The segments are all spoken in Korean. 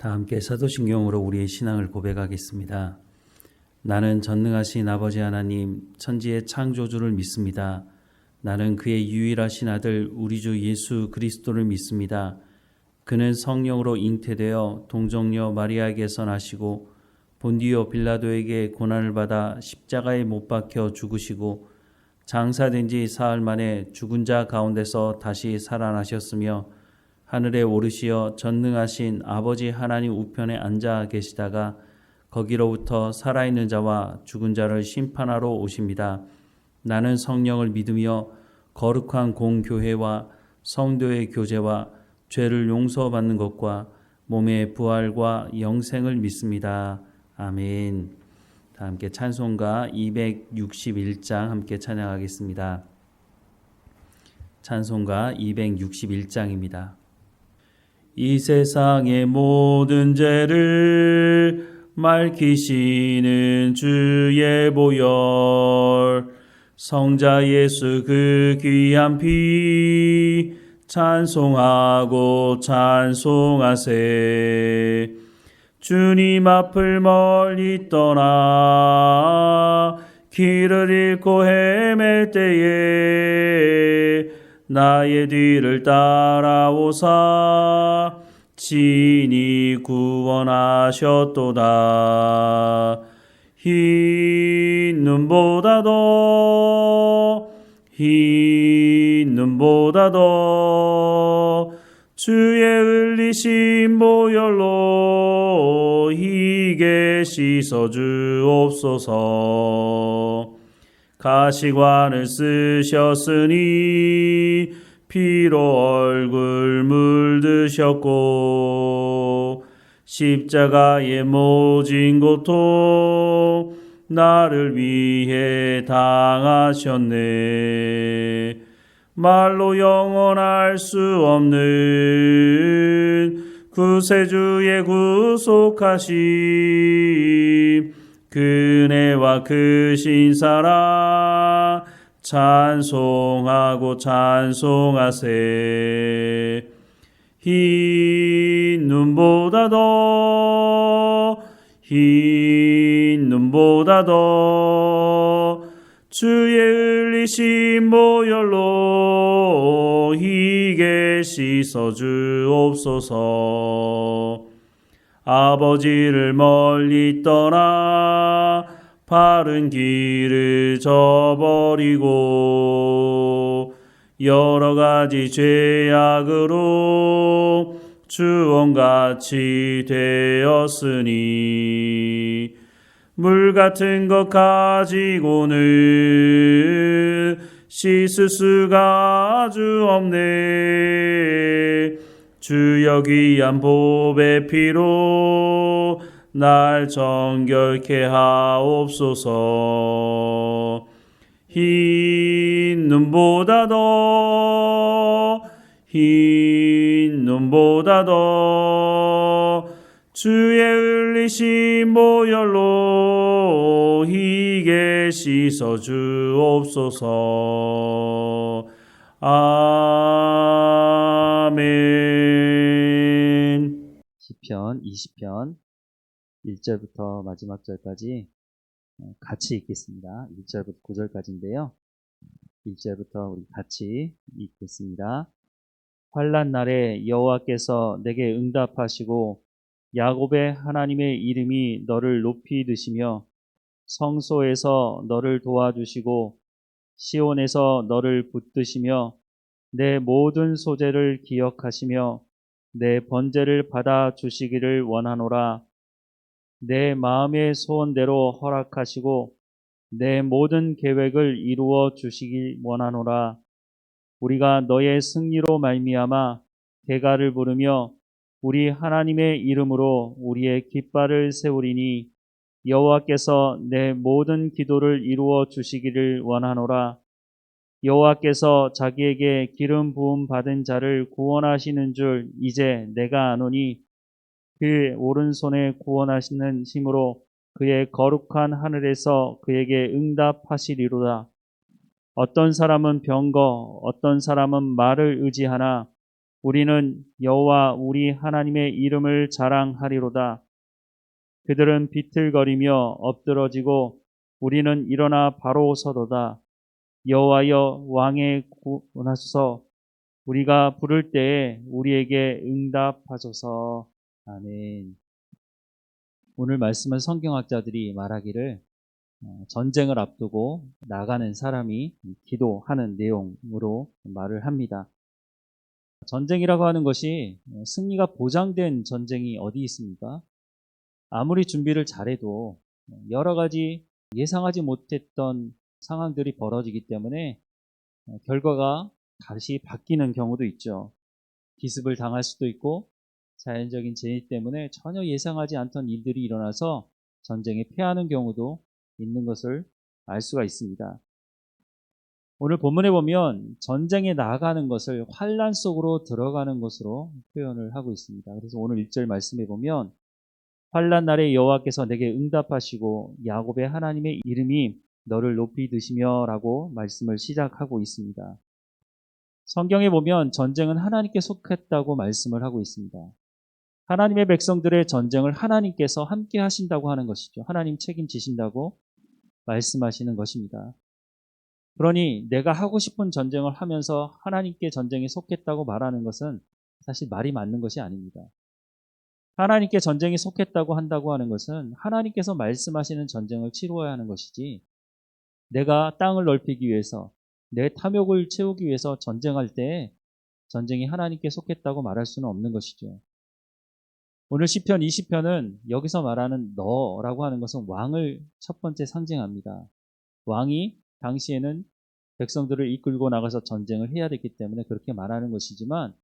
다 함께 사도신경으로 우리의 신앙을 고백하겠습니다. 나는 전능하신 아버지 하나님, 천지의 창조주를 믿습니다. 나는 그의 유일하신 아들 우리 주 예수 그리스도를 믿습니다. 그는 성령으로 잉태되어 동정녀 마리아에게서 나시고 본디오 빌라도에게 고난을 받아 십자가에 못 박혀 죽으시고 장사된 지 사흘 만에 죽은 자 가운데서 다시 살아나셨으며 하늘에 오르시어 전능하신 아버지 하나님 우편에 앉아 계시다가 거기로부터 살아있는 자와 죽은 자를 심판하러 오십니다. 나는 성령을 믿으며 거룩한 공교회와 성도의 교제와 죄를 용서받는 것과 몸의 부활과 영생을 믿습니다. 아멘. 다 함께 찬송가 261장 함께 찬양하겠습니다. 찬송가 261장입니다. 이 세상의 모든 죄를 맑히시는 주의 보혈, 성자 예수 그 귀한 피 찬송하고 찬송하세. 주님 앞을 멀리 떠나 길을 잃고 헤맬 때에 나의 뒤를 따라오사 친히 구원하셨도다. 흰 눈보다 더 주의 흘리신 보혈로 희게 씻어주옵소서. 가시관을 쓰셨으니 피로 얼굴 물드셨고 십자가의 모진 고통 나를 위해 당하셨네. 말로 영원할 수 없는 구세주의 구속하심 그네와 크신 사랑 찬송하고 찬송하세. 흰 눈보다 더 주의 흘리신 보혈로 희게 씻어주옵소서. 아버지를 멀리 떠나 바른 길을 저버리고 여러 가지 죄악으로 주원같이 되었으니 물 같은 것 가지고는 씻을 수가 아주 없네. 주여 귀한 보배 피로 날 정결케 하옵소서. 흰 눈보다 더 주의 흘리신 보혈로 희게 씻어주옵소서. 아멘. 시편 20편 1절부터 마지막 절까지 같이 읽겠습니다. 1절부터 9절까지인데요. 1절부터 우리 같이 읽겠습니다. 환난 날에 여호와께서 내게 응답하시고 야곱의 하나님의 이름이 너를 높이 드시며 성소에서 너를 도와주시고 시온에서 너를 붙드시며 내 모든 소재를 기억하시며 내 번제를 받아 주시기를 원하노라. 내 마음의 소원대로 허락하시고 내 모든 계획을 이루어 주시길 원하노라. 우리가 너의 승리로 말미암아 대가를 부르며 우리 하나님의 이름으로 우리의 깃발을 세우리니 여호와께서 내 모든 기도를 이루어 주시기를 원하노라. 여호와께서 자기에게 기름 부음 받은 자를 구원하시는 줄 이제 내가 아노니 그 오른손에 구원하시는 힘으로 그의 거룩한 하늘에서 그에게 응답하시리로다. 어떤 사람은 병거, 어떤 사람은 말을 의지하나 우리는 여호와 우리 하나님의 이름을 자랑하리로다. 그들은 비틀거리며 엎드러지고 우리는 일어나 바로 서도다. 여호와여 왕의 구원하소서. 우리가 부를 때에 우리에게 응답하소서. 아멘. 오늘 말씀은 성경학자들이 말하기를 전쟁을 앞두고 나가는 사람이 기도하는 내용으로 말을 합니다. 전쟁이라고 하는 것이 승리가 보장된 전쟁이 어디 있습니까? 아무리 준비를 잘해도 여러 가지 예상하지 못했던 상황들이 벌어지기 때문에 결과가 다시 바뀌는 경우도 있죠. 기습을 당할 수도 있고 자연적인 재해 때문에 전혀 예상하지 않던 일들이 일어나서 전쟁에 패하는 경우도 있는 것을 알 수가 있습니다. 오늘 본문에 보면 전쟁에 나아가는 것을 환난 속으로 들어가는 것으로 표현을 하고 있습니다. 그래서 오늘 1절 말씀에 보면 환난 날에 여호와께서 내게 응답하시고 야곱의 하나님의 이름이 너를 높이 드시며 라고 말씀을 시작하고 있습니다. 성경에 보면 전쟁은 하나님께 속했다고 말씀을 하고 있습니다. 하나님의 백성들의 전쟁을 하나님께서 함께 하신다고 하는 것이죠. 하나님 책임지신다고 말씀하시는 것입니다. 그러니 내가 하고 싶은 전쟁을 하면서 하나님께 전쟁에 속했다고 말하는 것은 사실 말이 맞는 것이 아닙니다. 하나님께 전쟁에 속했다고 한다고 하는 것은 하나님께서 말씀하시는 전쟁을 치루어야 하는 것이지, 내가 땅을 넓히기 위해서 내 탐욕을 채우기 위해서 전쟁할 때 전쟁이 하나님께 속했다고 말할 수는 없는 것이죠. 오늘 시편 20편은 여기서 말하는 너라고 하는 것은 왕을 첫 번째 상징합니다. 왕이 당시에는 백성들을 이끌고 나가서 전쟁을 해야 됐기 때문에 그렇게 말하는 것이지만,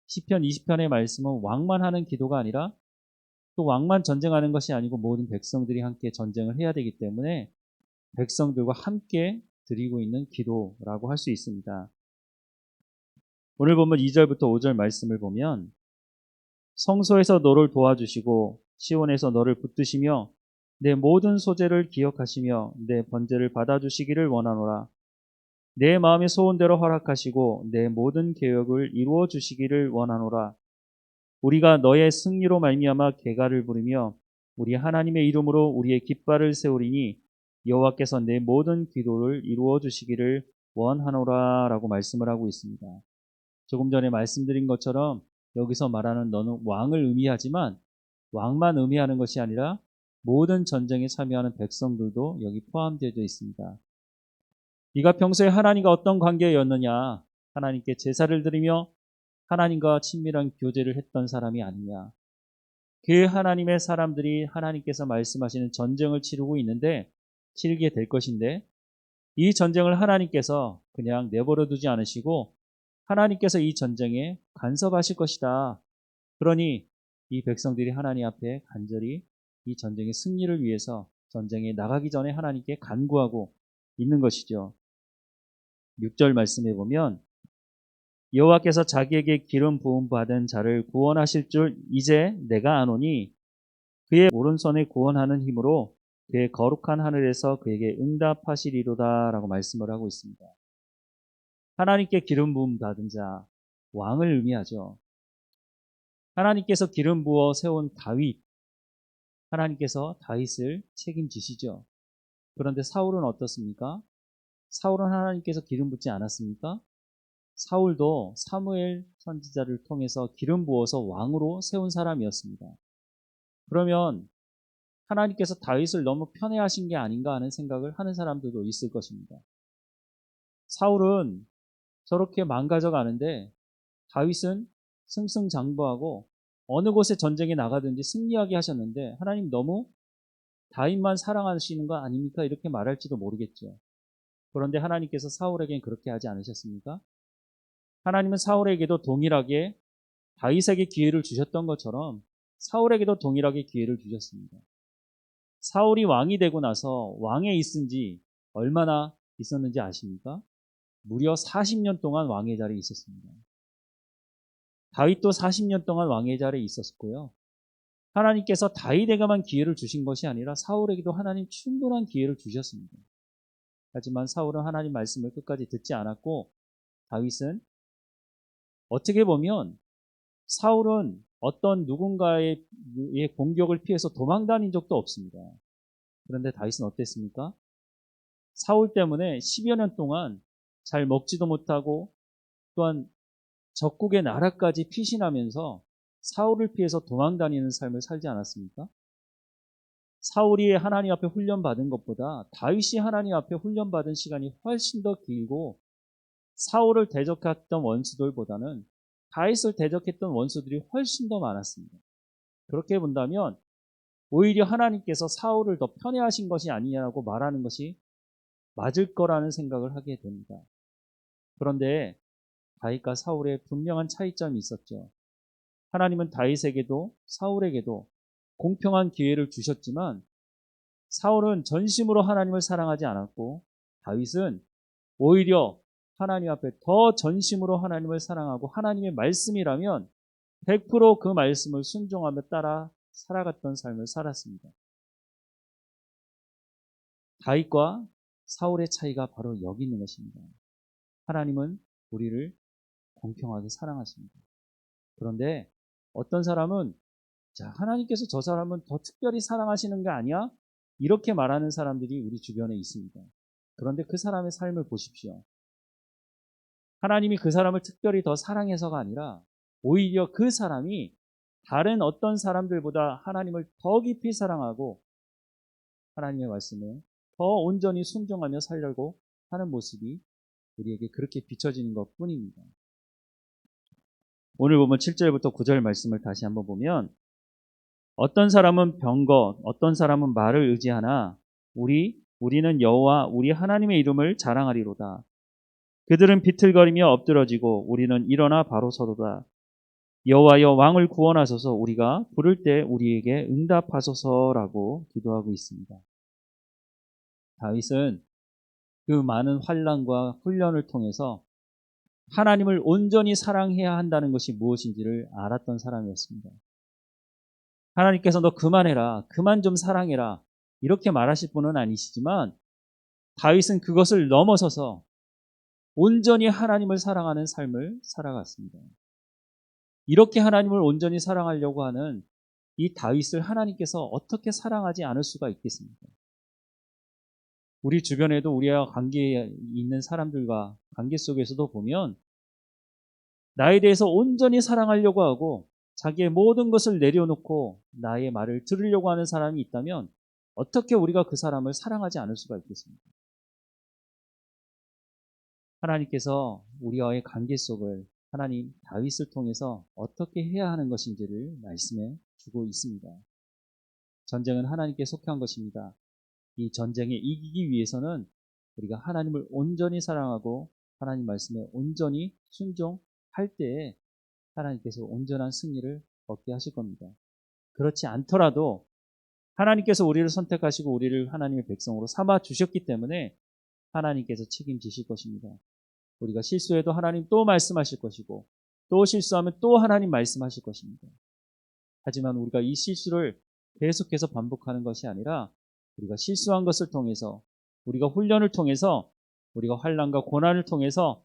시편 20편의 말씀은 왕만 하는 기도가 아니라 또 왕만 전쟁하는 것이 아니고 모든 백성들이 함께 전쟁을 해야 되기 때문에 백성들과 함께 드리고 있는 기도라고 할 수 있습니다. 오늘 보면 2절부터 5절 말씀을 보면 성소에서 너를 도와주시고 시온에서 너를 붙드시며 내 모든 소재를 기억하시며 내 번제를 받아주시기를 원하노라. 내 마음의 소원대로 허락하시고 내 모든 계획을 이루어 주시기를 원하노라. 우리가 너의 승리로 말미암아 계가를 부르며 우리 하나님의 이름으로 우리의 깃발을 세우리니 여호와께서 내 모든 기도를 이루어 주시기를 원하노라 라고 말씀을 하고 있습니다. 조금 전에 말씀드린 것처럼 여기서 말하는 너는 왕을 의미하지만 왕만 의미하는 것이 아니라 모든 전쟁에 참여하는 백성들도 여기 포함되어 있습니다. 네가 평소에 하나님과 어떤 관계였느냐? 하나님께 제사를 드리며 하나님과 친밀한 교제를 했던 사람이 아니냐? 그 하나님의 사람들이 하나님께서 말씀하시는 전쟁을 치르고 있는데, 치르게 될 것인데, 이 전쟁을 하나님께서 그냥 내버려 두지 않으시고 하나님께서 이 전쟁에 간섭하실 것이다. 그러니 이 백성들이 하나님 앞에 간절히 이 전쟁의 승리를 위해서 전쟁에 나가기 전에 하나님께 간구하고 있는 것이죠. 6절 말씀해 보면 여호와께서 자기에게 기름 부음 받은 자를 구원하실 줄 이제 내가 아노니 그의 오른손에 구원하는 힘으로 그의 거룩한 하늘에서 그에게 응답하시리로다 라고 말씀을 하고 있습니다. 하나님께 기름 부음 받은 자, 왕을 의미하죠. 하나님께서 기름 부어 세운 다윗, 하나님께서 다윗을 책임지시죠. 그런데 사울은 어떻습니까? 사울은 하나님께서 기름 붓지 않았습니까? 사울도 사무엘 선지자를 통해서 기름 부어서 왕으로 세운 사람이었습니다. 그러면 하나님께서 다윗을 너무 편애하신 게 아닌가 하는 생각을 하는 사람들도 있을 것입니다. 사울은 저렇게 망가져 가는데 다윗은 승승장구하고 어느 곳에 전쟁에 나가든지 승리하게 하셨는데 하나님 너무 다윗만 사랑하시는 거 아닙니까? 이렇게 말할지도 모르겠죠. 그런데 하나님께서 사울에겐 그렇게 하지 않으셨습니까? 하나님은 사울에게도 동일하게 다윗에게 기회를 주셨던 것처럼 사울에게도 동일하게 기회를 주셨습니다. 사울이 왕이 되고 나서 왕에 있은 지 얼마나 있었는지 아십니까? 무려 40년 동안 왕의 자리에 있었습니다. 다윗도 40년 동안 왕의 자리에 있었고요. 하나님께서 다윗에게만 기회를 주신 것이 아니라 사울에게도 하나님 충분한 기회를 주셨습니다. 하지만 사울은 하나님 말씀을 끝까지 듣지 않았고 다윗은 어떻게 보면 사울은 어떤 누군가의 공격을 피해서 도망 다닌 적도 없습니다. 그런데 다윗은 어땠습니까? 사울 때문에 10여 년 동안 잘 먹지도 못하고 또한 적국의 나라까지 피신하면서 사울을 피해서 도망 다니는 삶을 살지 않았습니까? 사울이 하나님 앞에 훈련받은 것보다 다윗이 하나님 앞에 훈련받은 시간이 훨씬 더 길고 사울을 대적했던 원수들보다는 다윗을 대적했던 원수들이 훨씬 더 많았습니다. 그렇게 본다면 오히려 하나님께서 사울을 더 편애하신 것이 아니냐고 말하는 것이 맞을 거라는 생각을 하게 됩니다. 그런데 다윗과 사울의 분명한 차이점이 있었죠. 하나님은 다윗에게도 사울에게도 공평한 기회를 주셨지만 사울은 전심으로 하나님을 사랑하지 않았고 다윗은 오히려 하나님 앞에 더 전심으로 하나님을 사랑하고 하나님의 말씀이라면 100%그 말씀을 순종하며 따라 살아갔던 삶을 살았습니다. 다윗과 사울의 차이가 바로 여기 있는 것입니다. 하나님은 우리를 공평하게 사랑하십니다. 그런데 어떤 사람은 자, 하나님께서 저 사람은 더 특별히 사랑하시는 게 아니야? 이렇게 말하는 사람들이 우리 주변에 있습니다. 그런데 그 사람의 삶을 보십시오. 하나님이 그 사람을 특별히 더 사랑해서가 아니라 오히려 그 사람이 다른 어떤 사람들보다 하나님을 더 깊이 사랑하고 하나님의 말씀에 더 온전히 순종하며 살려고 하는 모습이 우리에게 그렇게 비춰지는 것 뿐입니다. 오늘 보면 7절부터 9절 말씀을 다시 한번 보면 어떤 사람은 병거, 어떤 사람은 말을 의지하나 우리는 여호와 우리 하나님의 이름을 자랑하리로다. 그들은 비틀거리며 엎드러지고 우리는 일어나 바로 서도다. 여호와여 왕을 구원하소서 우리가 부를 때 우리에게 응답하소서라고 기도하고 있습니다. 다윗은 그 많은 환난과 훈련을 통해서 하나님을 온전히 사랑해야 한다는 것이 무엇인지를 알았던 사람이었습니다. 하나님께서 너 그만해라, 그만 좀 사랑해라 이렇게 말하실 분은 아니시지만 다윗은 그것을 넘어서서 온전히 하나님을 사랑하는 삶을 살아갔습니다. 이렇게 하나님을 온전히 사랑하려고 하는 이 다윗을 하나님께서 어떻게 사랑하지 않을 수가 있겠습니까? 우리 주변에도 우리와 관계에 있는 사람들과 관계 속에서도 보면 나에 대해서 온전히 사랑하려고 하고 자기의 모든 것을 내려놓고 나의 말을 들으려고 하는 사람이 있다면 어떻게 우리가 그 사람을 사랑하지 않을 수가 있겠습니까? 하나님께서 우리와의 관계 속을 하나님 다윗을 통해서 어떻게 해야 하는 것인지를 말씀해 주고 있습니다. 전쟁은 하나님께 속한 것입니다. 이 전쟁에 이기기 위해서는 우리가 하나님을 온전히 사랑하고 하나님 말씀에 온전히 순종할 때에 하나님께서 온전한 승리를 얻게 하실 겁니다. 그렇지 않더라도 하나님께서 우리를 선택하시고 우리를 하나님의 백성으로 삼아 주셨기 때문에 하나님께서 책임지실 것입니다. 우리가 실수해도 하나님 또 말씀하실 것이고 또 실수하면 또 하나님 말씀하실 것입니다. 하지만 우리가 이 실수를 계속해서 반복하는 것이 아니라 우리가 실수한 것을 통해서 우리가 훈련을 통해서 우리가 환난과 고난을 통해서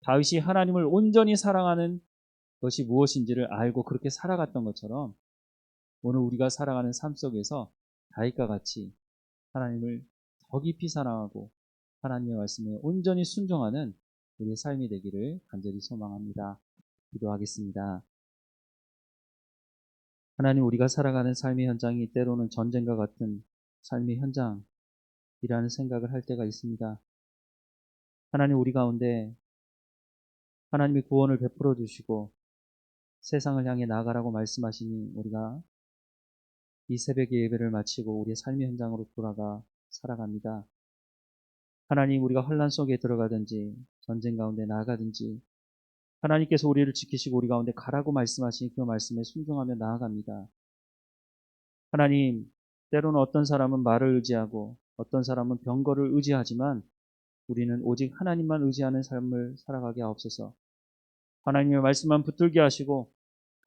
다윗이 하나님을 온전히 사랑하는 것이 무엇인지를 알고 그렇게 살아갔던 것처럼 오늘 우리가 살아가는 삶 속에서 다윗과 같이 하나님을 더 깊이 사랑하고 하나님의 말씀에 온전히 순종하는 우리의 삶이 되기를 간절히 소망합니다. 기도하겠습니다. 하나님, 우리가 살아가는 삶의 현장이 때로는 전쟁과 같은 삶의 현장이라는 생각을 할 때가 있습니다. 하나님, 우리 가운데 하나님의 구원을 베풀어 주시고 세상을 향해 나아가라고 말씀하시니 우리가 이 새벽의 예배를 마치고 우리의 삶의 현장으로 돌아가 살아갑니다. 하나님, 우리가 환난 속에 들어가든지 전쟁 가운데 나아가든지 하나님께서 우리를 지키시고 우리 가운데 가라고 말씀하신 그 말씀에 순종하며 나아갑니다. 하나님, 때로는 어떤 사람은 말을 의지하고 어떤 사람은 병거를 의지하지만 우리는 오직 하나님만 의지하는 삶을 살아가게 하옵소서. 하나님의 말씀만 붙들게 하시고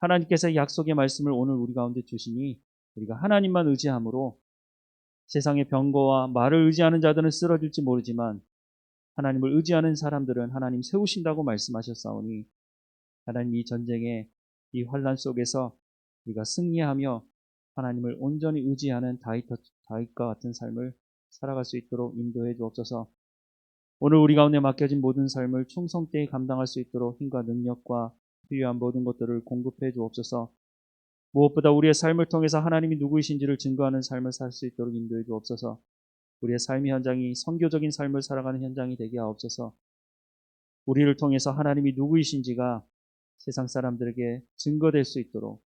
하나님께서 약속의 말씀을 오늘 우리 가운데 주시니 우리가 하나님만 의지함으로 세상의 병거와 말을 의지하는 자들은 쓰러질지 모르지만 하나님을 의지하는 사람들은 하나님 세우신다고 말씀하셨사오니 하나님 이 전쟁의 이 환란 속에서 우리가 승리하며 하나님을 온전히 의지하는 다윗과 같은 삶을 살아갈 수 있도록 인도해 주옵소서. 오늘 우리 가운데 맡겨진 모든 삶을 충성되이 감당할 수 있도록 힘과 능력과 필요한 모든 것들을 공급해 주옵소서. 무엇보다 우리의 삶을 통해서 하나님이 누구이신지를 증거하는 삶을 살 수 있도록 인도해 주옵소서. 우리의 삶의 현장이 선교적인 삶을 살아가는 현장이 되게 하옵소서. 우리를 통해서 하나님이 누구이신지가 세상 사람들에게 증거될 수 있도록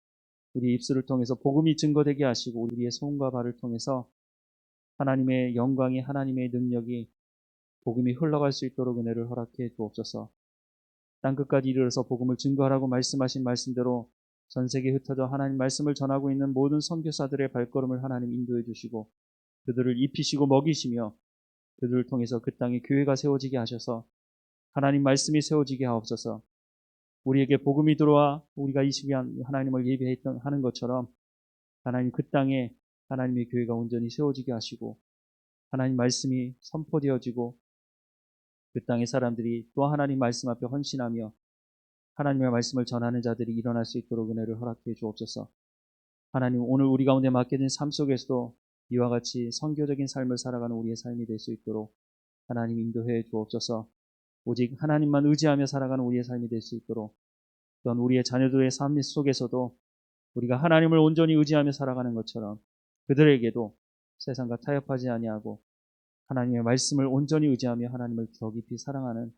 우리 입술을 통해서 복음이 증거되게 하시고 우리의 손과 발을 통해서 하나님의 영광이 하나님의 능력이 복음이 흘러갈 수 있도록 은혜를 허락해 주옵소서. 땅끝까지 이르러서 복음을 증거하라고 말씀하신 말씀대로 전 세계에 흩어져 하나님 말씀을 전하고 있는 모든 선교사들의 발걸음을 하나님 인도해 주시고 그들을 입히시고 먹이시며 그들을 통해서 그 땅에 교회가 세워지게 하셔서 하나님 말씀이 세워지게 하옵소서. 우리에게 복음이 들어와 우리가 이 시간 하나님을 예배했던 하는 것처럼 하나님 그 땅에 하나님의 교회가 온전히 세워지게 하시고 하나님 말씀이 선포되어지고 그 땅의 사람들이 또 하나님 말씀 앞에 헌신하며 하나님의 말씀을 전하는 자들이 일어날 수 있도록 은혜를 허락해 주옵소서. 하나님 오늘 우리 가운데 맡겨진 삶 속에서도 이와 같이 선교적인 삶을 살아가는 우리의 삶이 될 수 있도록 하나님 인도해 주옵소서. 오직 하나님만 의지하며 살아가는 우리의 삶이 될 수 있도록 또한 우리의 자녀들의 삶 속에서도 우리가 하나님을 온전히 의지하며 살아가는 것처럼 그들에게도 세상과 타협하지 아니하고 하나님의 말씀을 온전히 의지하며 하나님을 더 깊이 사랑하는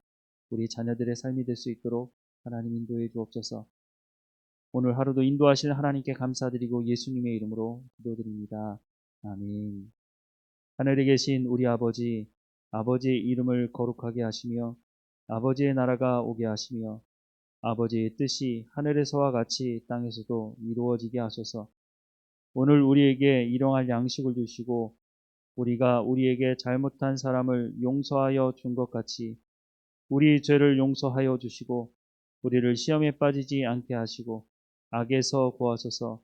우리 자녀들의 삶이 될 수 있도록 하나님 인도해 주옵소서. 오늘 하루도 인도하실 하나님께 감사드리고 예수님의 이름으로 기도드립니다. 아멘. 하늘에 계신 우리 아버지, 아버지의 이름을 거룩하게 하시며 아버지의 나라가 오게 하시며 아버지의 뜻이 하늘에서와 같이 땅에서도 이루어지게 하소서. 오늘 우리에게 일용할 양식을 주시고 우리가 우리에게 잘못한 사람을 용서하여 준 것 같이 우리 죄를 용서하여 주시고 우리를 시험에 빠지지 않게 하시고 악에서 구하소서.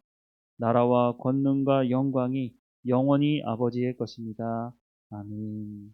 나라와 권능과 영광이 영원히 아버지의 것입니다. 아멘.